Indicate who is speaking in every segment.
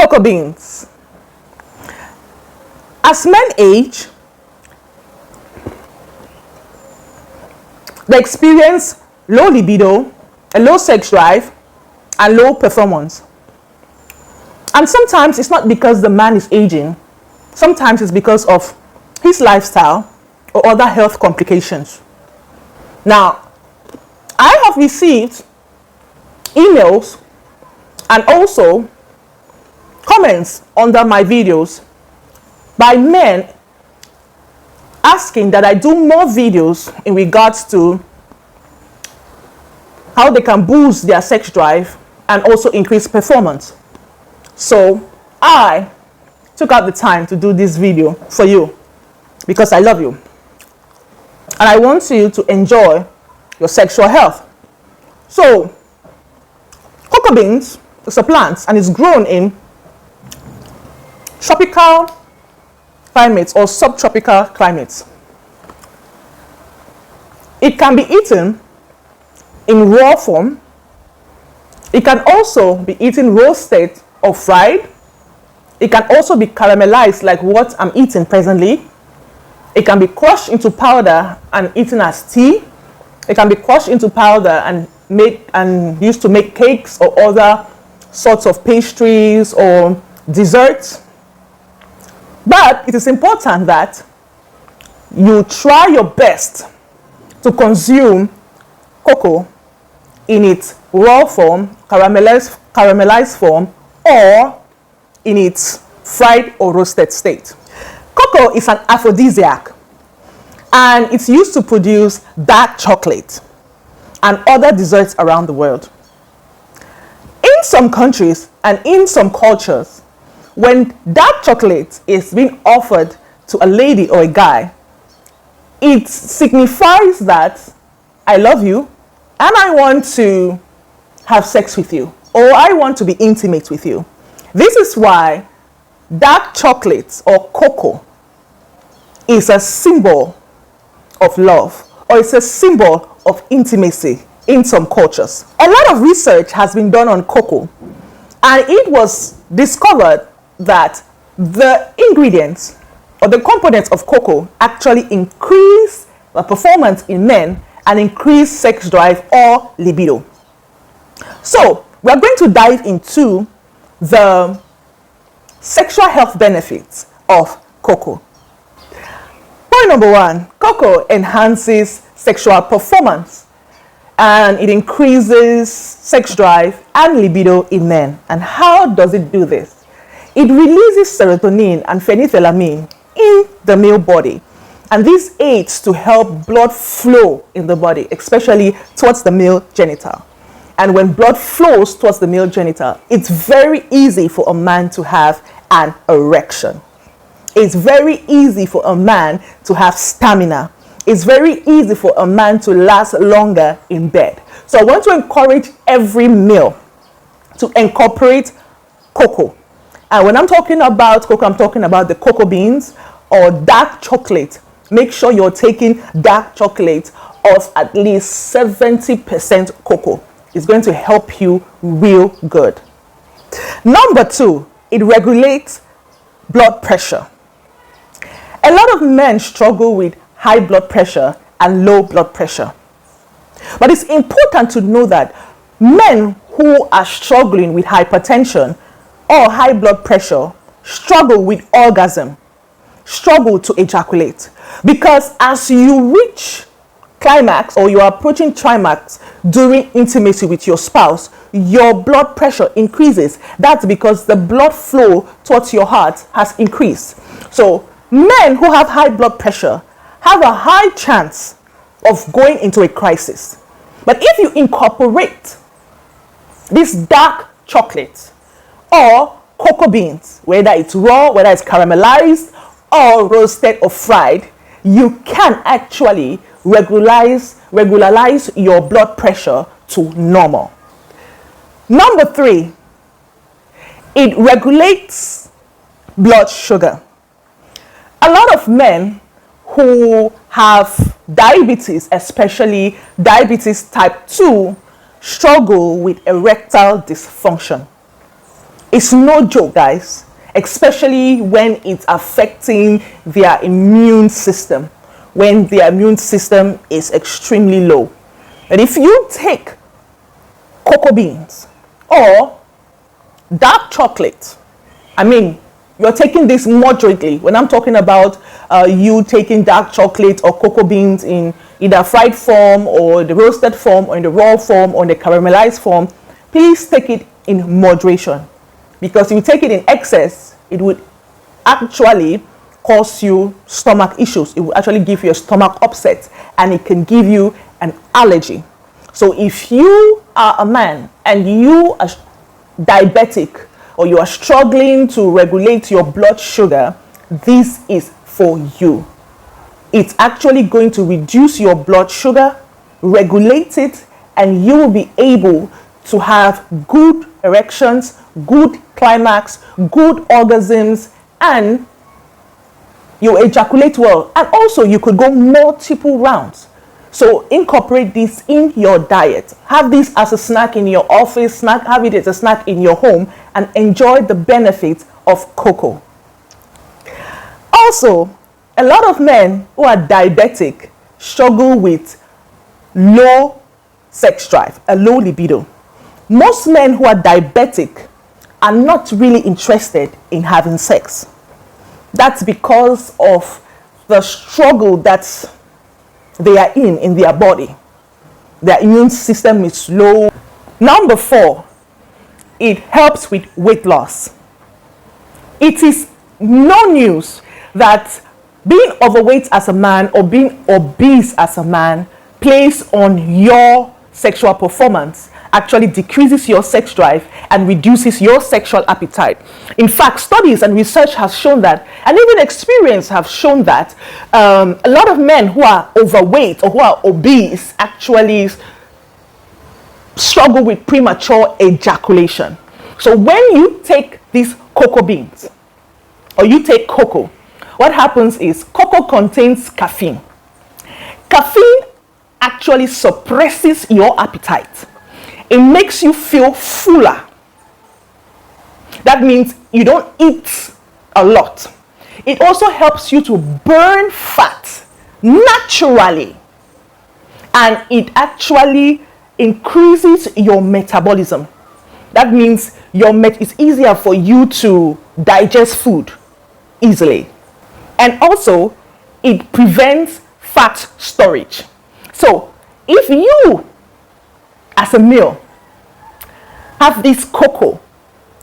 Speaker 1: Cocoa beans. As men age, they experience low libido, a low sex drive, and low performance. And sometimes it's not because the man is aging. Sometimes it's because of his lifestyle or other health complications. Now, I have received emails and also comments under my videos by men asking that I do more videos in regards to how they can boost their sex drive and also increase performance. So I took out the time to do this video for you because I love you. And I want you to enjoy your sexual health. So, cocoa beans is a plant and it's grown in tropical climates or subtropical climates. It can be eaten in raw form. It can also be eaten roasted or fried. It can also be caramelized like what I'm eating presently. It can be crushed into powder and eaten as tea. It can be crushed into powder and used to make cakes or other sorts of pastries or desserts. But it is important that you try your best to consume cocoa in its raw form, caramelized form, or in its fried or roasted state. Cocoa is an aphrodisiac, and it's used to produce dark chocolate and other desserts around the world. In some countries and in some cultures, when dark chocolate is being offered to a lady or a guy, it signifies that I love you and I want to have sex with you, or I want to be intimate with you. This is why dark chocolate or cocoa is a symbol of love, or it's a symbol of intimacy in some cultures. A lot of research has been done on cocoa, and it was discovered that the ingredients or the components of cocoa actually increase the performance in men and increase sex drive or libido. So we are going to dive into the sexual health benefits of cocoa. Point number one, cocoa enhances sexual performance and it increases sex drive and libido in men. And how does it do this? It releases serotonin and phenylethylamine in the male body. And this aids to help blood flow in the body, especially towards the male genital. And when blood flows towards the male genital, it's very easy for a man to have an erection. It's very easy for a man to have stamina. It's very easy for a man to last longer in bed. So I want to encourage every male to incorporate cocoa. And when I'm talking about cocoa, I'm talking about the cocoa beans or dark chocolate. Make sure you're taking dark chocolate of at least 70% cocoa. It's going to help you real good. Number two, it regulates blood pressure. A lot of men struggle with high blood pressure and low blood pressure. But it's important to know that men who are struggling with hypertension or high blood pressure struggle with orgasm, struggle to ejaculate. Because as you reach climax or you are approaching climax during intimacy with your spouse, your blood pressure increases. That's because the blood flow towards your heart has increased. So men who have high blood pressure have a high chance of going into a crisis. But if you incorporate this dark chocolate or cocoa beans, whether it's raw, whether it's caramelized or roasted or fried, you can actually regularize your blood pressure to normal. Number three, it regulates blood sugar. A lot of men who have diabetes, especially diabetes type 2, struggle with erectile dysfunction. It's no joke, guys, especially when it's affecting their immune system, when their immune system is extremely low. And if you take cocoa beans or dark chocolate, I mean, you're taking this moderately. When I'm talking about you taking dark chocolate or cocoa beans in either fried form or the roasted form or in the raw form or in the caramelized form, please take it in moderation. Because if you take it in excess, it would actually cause you stomach issues. It will actually give you a stomach upset and it can give you an allergy. So if you are a man and you are diabetic or you are struggling to regulate your blood sugar, this is for you. It's actually going to reduce your blood sugar, regulate it, and you will be able to have good erections, good climax, good orgasms, and you ejaculate well. And also you could go multiple rounds. So incorporate this in your diet. Have this as a snack in your office, have it as a snack in your home, and enjoy the benefits of cocoa. Also, a lot of men who are diabetic struggle with low sex drive, a low libido. Most men who are diabetic are not really interested in having sex. That's because of the struggle that they are in their body. Their immune system is low. Number 4, it helps with weight loss. It is no news that being overweight as a man or being obese as a man plays on your sexual performance, actually decreases your sex drive and reduces your sexual appetite. In fact, studies and research has shown that, and even experience have shown that a lot of men who are overweight or who are obese actually struggle with premature ejaculation. So when you take these cocoa beans or you take cocoa, what happens is cocoa contains caffeine. Caffeine actually suppresses your appetite. It makes you feel fuller. That means you don't eat a lot. It also helps you to burn fat naturally. And it actually increases your metabolism. That means it's easier for you to digest food easily. And also, it prevents fat storage. So, if you, as a male, have this cocoa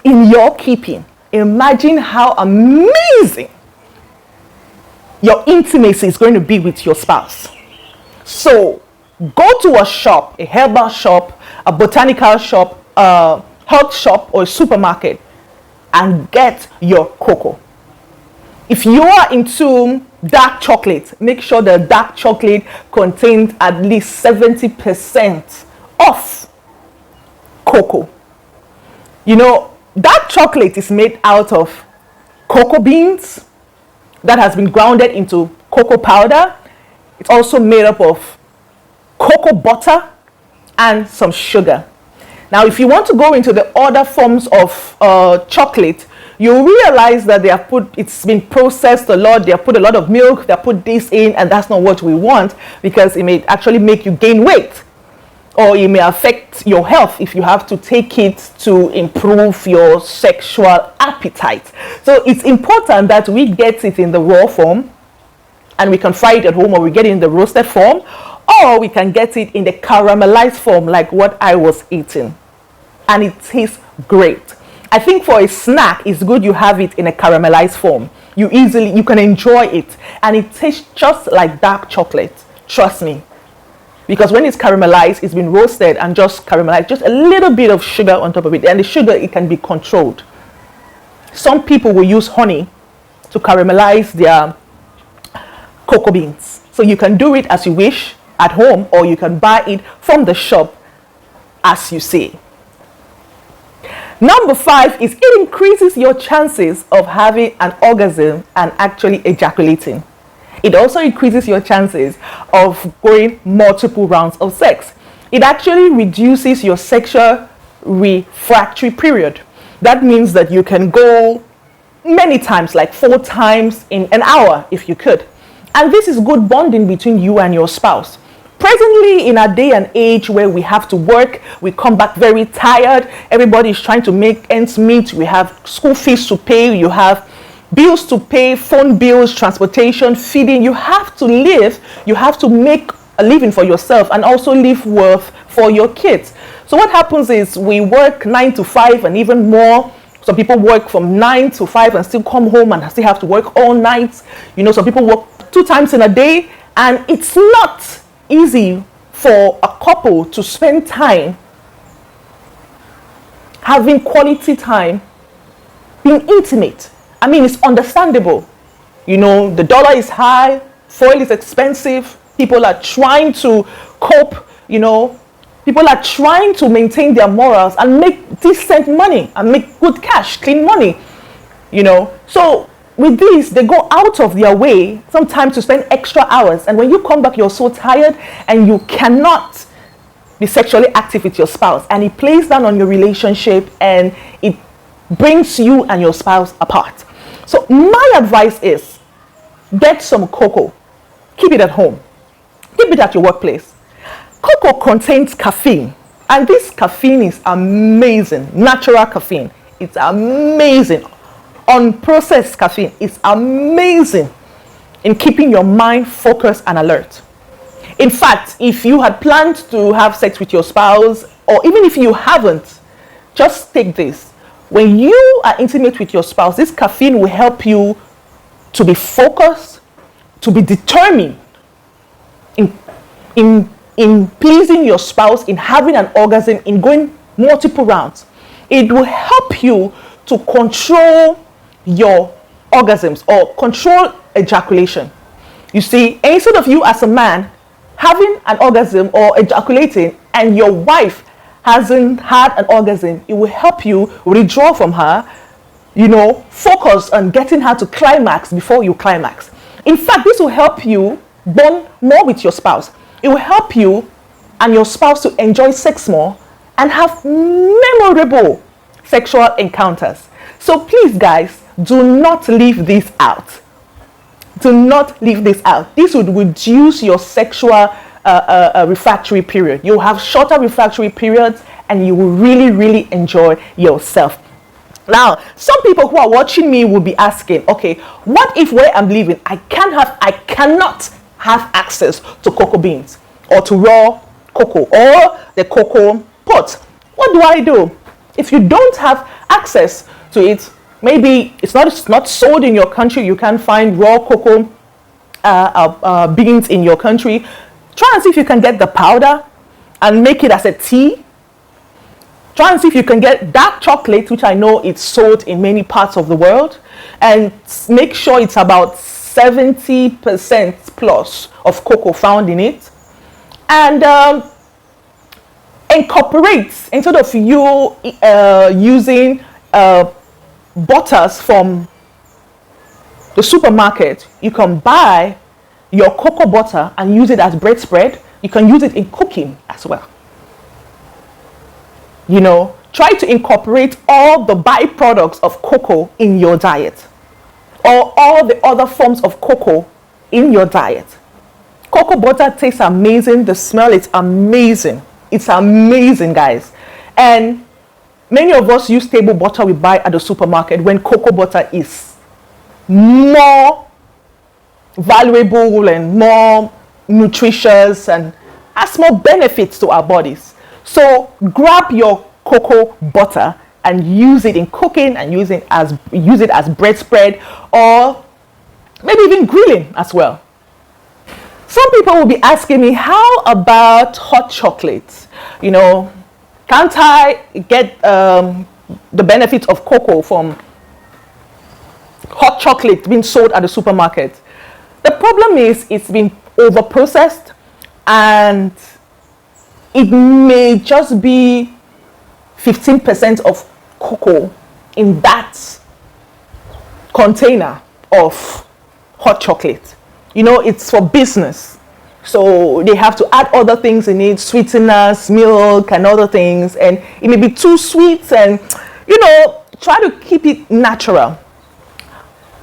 Speaker 1: in your keeping, imagine how amazing your intimacy is going to be with your spouse. So, go to a shop, a herbal shop, a botanical shop, a health shop, or a supermarket, and get your cocoa. If you are into dark chocolate, make sure the dark chocolate contains at least 70% of cocoa. You know, dark chocolate is made out of cocoa beans that has been grounded into cocoa powder. It's also made up of cocoa butter and some sugar. Now, if you want to go into the other forms of chocolate, you realize that it's been processed a lot. They have put a lot of milk, they have put this in, and that's not what we want, because it may actually make you gain weight, or it may affect your health if you have to take it to improve your sexual appetite. So it's important that we get it in the raw form, and we can fry it at home, or we get it in the roasted form, or we can get it in the caramelized form like what I was eating, and it tastes great. I think for a snack, it's good you have it in a caramelized form. You can enjoy it, and it tastes just like dark chocolate. Trust me. Because when it's caramelized, it's been roasted and just caramelized, just a little bit of sugar on top of it. And the sugar, it can be controlled. Some people will use honey to caramelize their cocoa beans. So you can do it as you wish at home, or you can buy it from the shop as you say. Number 5 is it increases your chances of having an orgasm and actually ejaculating. It also increases your chances of going multiple rounds of sex. It actually reduces your sexual refractory period. That means that you can go many times, like 4 times in an hour if you could. And this is good bonding between you and your spouse. Presently, in our day and age where we have to work, we come back very tired, everybody is trying to make ends meet, we have school fees to pay, you have bills to pay, phone bills, transportation, feeding. You have to live, you have to make a living for yourself and also live worth for your kids. So what happens is we work 9 to 5 and even more. Some people work from 9 to 5 and still come home and still have to work all night. You know, some people work 2 times in a day, and it's not easy for a couple to spend time having quality time, being intimate. I mean, it's understandable. You know, the dollar is high, foil is expensive, people are trying to cope, you know, people are trying to maintain their morals and make decent money and make good cash, clean money, you know. So with this, they go out of their way sometimes to spend extra hours. And when you come back, you're so tired and you cannot be sexually active with your spouse. And it plays down on your relationship and it brings you and your spouse apart. So my advice is get some cocoa. Keep it at home. Keep it at your workplace. Cocoa contains caffeine. And this caffeine is amazing. Natural caffeine. It's amazing. Unprocessed caffeine is amazing in keeping your mind focused and alert. In fact, if you had planned to have sex with your spouse, or even if you haven't, just take this. When you are intimate with your spouse, this caffeine will help you to be focused, to be determined in pleasing your spouse, in having an orgasm, in going multiple rounds. It will help you to control your orgasms or control ejaculation. You see, instead of you as a man having an orgasm or ejaculating and your wife hasn't had an orgasm, it will help you withdraw from her, you know, focus on getting her to climax before you climax. In fact, this will help you bond more with your spouse. It will help you and your spouse to enjoy sex more and have memorable sexual encounters. So please, guys, do not leave this out. Do not leave this out. This would reduce your sexual refractory period. You'll have shorter refractory periods and you will really, really enjoy yourself. Now, some people who are watching me will be asking, okay, what if where I'm living, I cannot have access to cocoa beans or to raw cocoa or the cocoa pot? What do I do? If you don't have access to it, maybe it's not sold in your country, you can't find raw cocoa beans in your country, try and see if you can get the powder and make it as a tea. Try and see if you can get dark chocolate, which I know it's sold in many parts of the world, and make sure it's about 70% plus of cocoa found in it. And incorporate, instead of you using butters from the supermarket, you can buy your cocoa butter and use it as bread spread. You can use it in cooking as well. You know, try to incorporate all the byproducts of cocoa in your diet, or all the other forms of cocoa in your diet. Cocoa butter tastes amazing. The smell is amazing. It's amazing, guys. And many of us use table butter we buy at the supermarket when cocoa butter is more valuable and more nutritious and has more benefits to our bodies. So grab your cocoa butter and use it in cooking and use it as bread spread, or maybe even grilling as well. Some people will be asking me, how about hot chocolate? You know, can't I get the benefits of cocoa from hot chocolate being sold at the supermarket? The problem is it's been over-processed and it may just be 15% of cocoa in that container of hot chocolate. You know, it's for business. So they have to add other things in it, sweeteners, milk and other things. And it may be too sweet and, you know, try to keep it natural.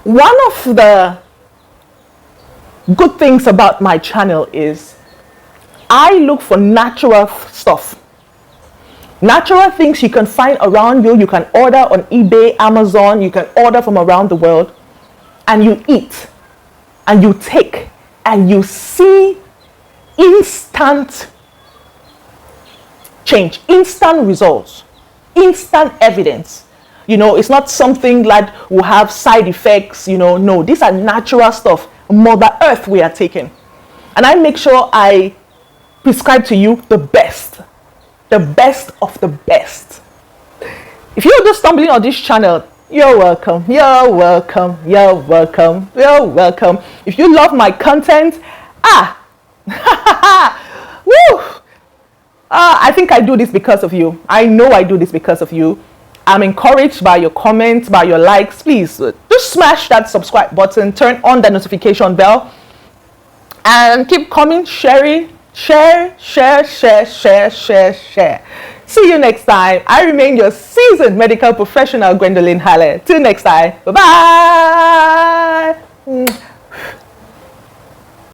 Speaker 1: One of the good things about my channel is I look for natural stuff. Natural things you can find around you. You can order on eBay, Amazon. You can order from around the world. And you eat. And you take. And you see instant change. Instant results. Instant evidence. You know, it's not something that will have side effects. You know, no. These are natural stuff. Mother Earth we are taking. And I make sure I prescribe to you the best. The best of the best. If you're just stumbling on this channel, you're welcome. You're welcome. You're welcome. You're welcome. If you love my content, woo! I think I do this because of you. I know I do this because of you. I'm encouraged by your comments, by your likes. Please just smash that subscribe button, turn on the notification bell, and keep coming, sharing. Share. See you next time. I remain your seasoned medical professional, Gwendolyn Halle. Till next time. Bye-bye.